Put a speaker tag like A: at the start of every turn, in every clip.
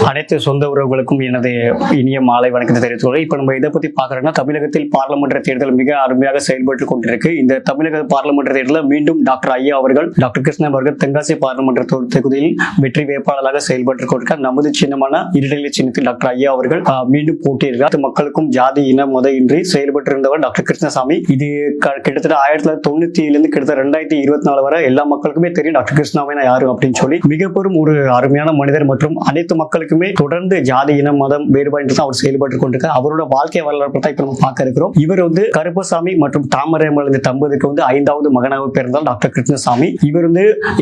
A: அனைத்து சொந்த உறவுகளுக்கும் எனது இனிய மாலை வணக்கத்தை தெரிவித்துள்ளேன். இப்போ நம்ம இதை பத்தி பாக்குறோம்னா, தமிழகத்தில் பாராளுமன்ற தேர்தல் மிக அருமையாக செயல்பட்டு கொண்டிருக்கு. இந்த தமிழக பாராளுமன்ற தேர்தலில் மீண்டும் டாக்டர் ஐயா அவர்கள், டாக்டர் கிருஷ்ணன் அவர்கள் தென்காசி பாராளுமன்ற தொகுதியில் வெற்றி வேட்பாளராக செயல்பட்டு கொண்டிருக்கார். நமது சின்னமான இருநிலை சின்னத்தில் டாக்டர் ஐயா அவர்கள் மீண்டும் போட்டியிடுகிறார். மக்களுக்கும் ஜாதி இன மத இன்றி செயல்பட்டு இருந்தவர் டாக்டர் கிருஷ்ணசாமி. இது கிட்டத்தட்ட 1997 இருந்து கிட்டத்தட்ட 2024 வரை எல்லா மக்களுக்குமே தெரியும் டாக்டர் கிருஷ்ணாவினா யாரு அப்படின்னு சொல்லி. மிக பெரும் ஒரு அருமையான மனிதர் மற்றும் அனைத்து மக்களுக்குமே தொடர்ந்து ஜாதி இன மதம் வேறுபாடு அவர் செயல்பட்டு கொண்டிருக்கார். அவரோட வாழ்க்கை வரலாறு தான் இப்ப நம்ம பார்க்க இருக்கிறோம். இவர் கருப்பசாமி மற்றும் தாமரைமலங்க தம்பதிக்கு 5வது மகனாக பிறந்தார் டாக்டர் கிருஷ்ணசாமி. இவர்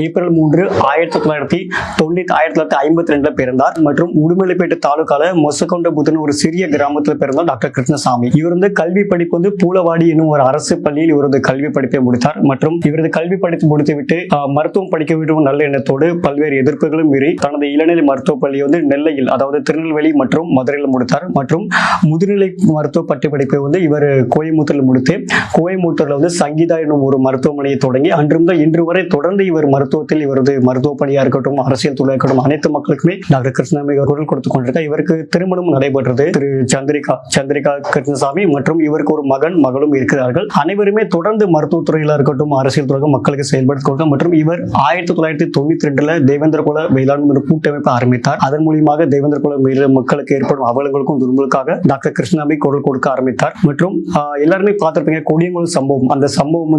A: ஏப்ரல் 3, 1952 பிறந்தார் மற்றும் உடுமலைப்பேட்டை தாலுகால மொசக்கொண்டபுத்தூர் ஒரு சிறிய கிராமத்தில் பிறந்தார் டாக்டர் கிருஷ்ணசாமி. இவர் கல்வி படிப்பு பூலவாடி என்னும் ஒரு அரசு பள்ளியில் இவரது கல்வி படிப்பை முடித்தார் மற்றும் இவரது கல்வி படித்து முடித்துவிட்டு மருத்துவம் படிக்க வேண்டும் நல்ல எண்ணத்தோடு பல்வேறு எதிர்ப்புகளும் மீறி தனது இளநிலை மருத்துவ பள்ளி நெல்லையில், அதாவது திருநெல்வேலி மற்றும் மதுரையில் முடித்தார் மற்றும் முதுநிலை மருத்துவ பட்ட படிப்பை இவர் கோயம்புத்தூரில் முடித்து கோயம்புத்தூர்ல சங்கீதா என்னும் ஒரு மருத்துவமனையை தொடங்கி அன்றும் இன்று வரை தொடர்ந்து இவர் மருத்துவத்தில் இவரது மருத்துவ பணியா இருக்கட்டும், அரசியல் துறையாக இருக்கட்டும், அனைத்து மக்களுக்குமே டாக்டர் கிருஷ்ணசாமி குரல் கொடுத்துக் கொண்டிருக்கார். இவருக்கு திருமணம் நடைபெற்றது. திரு சந்திரிகா கிருஷ்ணசாமி மற்றும் இவருக்கு ஒரு மகளும் இருக்கிறார்கள். அனைவருமே தொடர்ந்து மருத்துவத்துறையில இருக்கட்டும், அரசியல் துறையாக மக்களுக்கு செயல்படுத்திக் கொண்டார் மற்றும் இவர் 1992 தேவேந்திர குல வேளாண் கூட்டமைப்பு ஆரம்பித்தார். அதன் மூலியமாக தேவேந்திர குல மக்களுக்கு ஏற்படும் அவலங்களுக்கும் துன்பங்களுக்காக டாக்டர் கிருஷ்ணசாமி குரல் கொடுக்க ஆரம்பித்தார். மற்றும் எல்லாருமே பார்த்திருப்பீங்க கொடியங்குளம் சம்பவம். அந்த சம்பவம்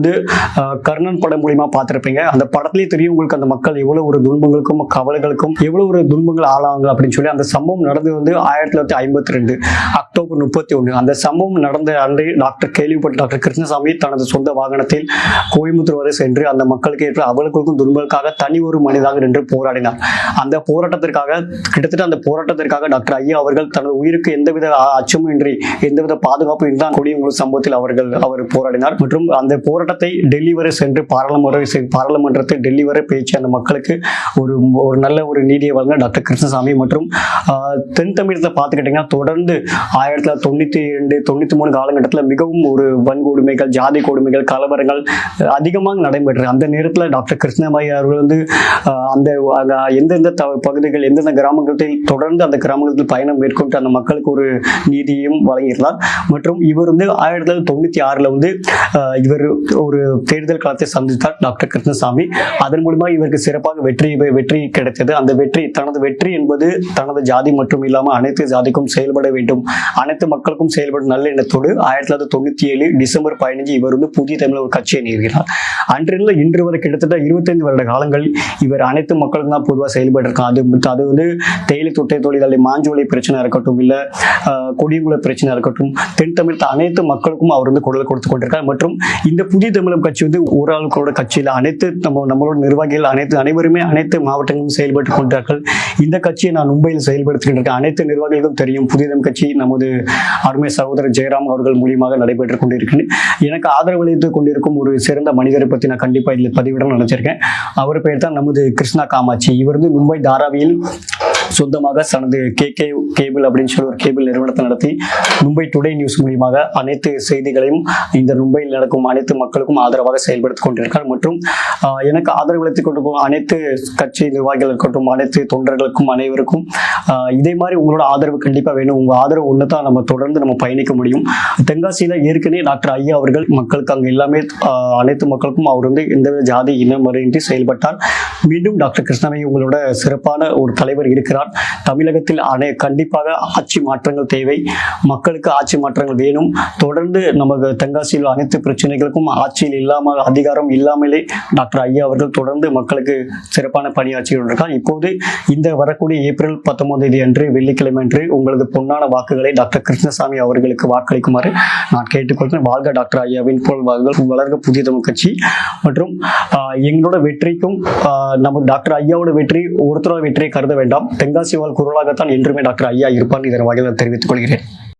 A: கர்ணன் படம் மூலியமா பார்த்திருப்பீங்க. அந்த படத்திலேயே தெரியும் உங்களுக்கு அந்த மக்கள் எவ்வளவு ஒரு துன்பங்களுக்கும் கவலைகளுக்கும் எவ்வளவு ஒரு துன்பங்கள் ஆளாங்க அப்படின்னு சொல்லி. அந்த சம்பவம் நடந்து 1952 அக்டோபர் 31. அந்த சம்பவம் நடந்த அன்றை கேள்விப்பட்ட டாக்டர் கிருஷ்ணசாமி தனது சொந்த வாகனத்தில் கோயம்புத்தூர் வரை சென்று அந்த மக்களுக்கு ஏற்ற அவர்களுக்கும் துன்பங்களுக்காக தனி ஒரு மனிதனாக நின்று போராடினார். அந்த போராட்டத்திற்காக டாக்டர் ஐயா அவர்கள் தனது உயிருக்கு எந்தவித அச்சமும் இன்றி எந்தவித பாதுகாப்பும் இன்றி கொடியங்குளம் சம்பவத்தில் அவர் போராடினார் மற்றும் அந்த போராட்டத்தை டெல்லி வரை சென்று பாராளுமன்றத்தில் டெல்லி வரை பேச்சு அந்த மக்களுக்கு ஒரு நல்ல ஒரு நீதியை வழங்க டாக்டர் கிருஷ்ணசாமி. மற்றும் தென் தமிழகத்தை பார்த்துக்கிட்டீங்கன்னா தொடர்ந்து 1992, 93 காலகட்டத்தில் மிகவும் ஒரு வன்கொடுமைகள், ஜாதி கொடுமைகள், கலவரங்கள் அதிகமாக நடைபெற்றது. அந்த நேரத்தில் டாக்டர் கிருஷ்ணசாமி அவர்கள் அந்த எந்தெந்த பகுதிகள், எந்தெந்த கிராமங்களில் தொடர்ந்து அந்த கிராமங்களில் பயணம் மேற்கொண்டு அந்த மக்களுக்கு ஒரு நீதியையும் வழங்கியிருந்தார். மற்றும் இவர் 1996 இவர் ஒரு தேர்தல் களத்தை சந்தித்தார் டாக்டர் கிருஷ்ணசாமி. அதன் மூலமாக இவருக்கு சிறப்பாக வெற்றி கிடைத்தது. அந்த தனது வெற்றி என்பது தனது ஜாதி மட்டும் இல்லாமல் அனைத்து ஜாதிக்கும் செயல்பட வேண்டும், அனைத்து மக்களுக்கும் செயல்படும் நல்ல எண்ணத்தோடு 1997 டிசம்பர் 15 இவர் புதிய தமிழ் ஒரு கட்சியை நிறுவினார். அன்றிலிருந்து இன்று வரை கிட்டத்தட்ட 25 வருட காலங்களில் இவர் அனைத்து மக்களுக்கும் தான் பொதுவாக செயல்பட்டிருக்காங்க. அது தேயிலை தொட்டை தொழிலாளி மாஞ்சோலை பிரச்சனை இருக்கட்டும், இல்ல கொடியங்குள பிரச்சனை இருக்கட்டும், தென் தமிழ் அனைத்து மக்களுக்கும் அவர் குரல் கொடுத்து கொண்டிருக்கார். மற்றும் இந்த புதிய தமிழகம் கட்சி ஒரு ஆளுக்களோட கட்சியில் அனைத்து நம்மளோட நிர்வாகிகள் அனைவருமே அனைத்து மாவட்டங்களும் செயல்பட்டு கொண்டார்கள். இந்த கட்சியை நான் மும்பையில் செயல்படுத்துகின்ற அனைத்து நிர்வாகிகளுக்கும் தெரியும். புதிய தமிழ் கட்சி நமது அருமை சகோதரர் ஜெயராம் அவர்கள் மூலியமாக நடைபெற்றுக் கொண்டிருக்கிறேன். எனக்கு ஆதரவு அளித்துக் கொண்டிருக்கும் ஒரு சிறந்த மனிதரை பற்றி நான் கண்டிப்பா இதில் பதிவிட நினைச்சிருக்கேன். அவர் பெயர் தான் நமது கிருஷ்ணா காமாட்சி. இவர் மும்பை தாராவியில் சொந்தமாக தனது கேபிள் அப்படின்னு சொல்லி ஒரு கேபிள் நிறுவனத்தை நடத்தி மும்பை டுடே நியூஸ் மூலியமாக அனைத்து செய்திகளையும் இந்த மும்பையில் நடக்கும் அனைத்து மக்களுக்கும் ஆதரவாக செயல்படுத்திக் கொண்டிருக்கார். மற்றும் எனக்கு ஆதரவு அளித்துக் கொண்டிருக்கும் அனைத்து கட்சி நிர்வாகிகள் இருக்கட்டும், அனைத்து தொண்டர்களுக்கும் அனைவருக்கும் இதே மாதிரி உங்களோட ஆதரவு கண்டிப்பா வேணும். உங்க ஆதரவு ஒண்ணுதான் நம்ம தொடர்ந்து நம்ம பயணிக்க முடியும். தென்காசியில ஏற்கனவே டாக்டர் ஐயா அவர்கள் மக்களுக்கு அங்க எல்லாமே அனைத்து மக்களுக்கும் அவர் எந்தவித ஜாதி இன முறையின்றி செயல்பட்டார். மீண்டும் டாக்டர் கிருஷ்ணசாமி உங்களோட சிறப்பான ஒரு தலைவர் இருக்கிறார். தமிழகத்தில் கண்டிப்பாக ஆட்சி மாற்றங்கள் தேவை. மக்களுக்கு ஆட்சி மாற்றங்கள் வேணும். தொடர்ந்து நமக்கு தென்காசியில் அனைத்து பிரச்சனைகளுக்கும் ஆட்சியில் இல்லாமல், அதிகாரம் இல்லாமலே டாக்டர் ஐயா அவர்கள் தொடர்ந்து மக்களுக்கு சிறப்பான பணியாற்றி கொண்டிருக்கார். இப்போது இந்த வரக்கூடிய ஏப்ரல் 19 அன்று வெள்ளிக்கிழமை அன்று உங்களது பொன்னான வாக்குகளை டாக்டர் கிருஷ்ணசாமி அவர்களுக்கு வாக்களிக்குமாறு நான் கேட்டுக்கொள்கிறேன். வாழ்க டாக்டர் ஐயாவின் போல் வளர்க புதிய தமிழ் கட்சி. மற்றும் எங்களோட வெற்றிக்கும் நமது டாக்டர் ஐயாவோட வெற்றி ஒருத்தரோட வெற்றியை கருத வேண்டாம். தென்காசி வாழ் குரலாகத்தான் என்றுமே டாக்டர் ஐயா இருப்பார். இதன் வகையில் தெரிவித்துக் கொள்கிறேன்.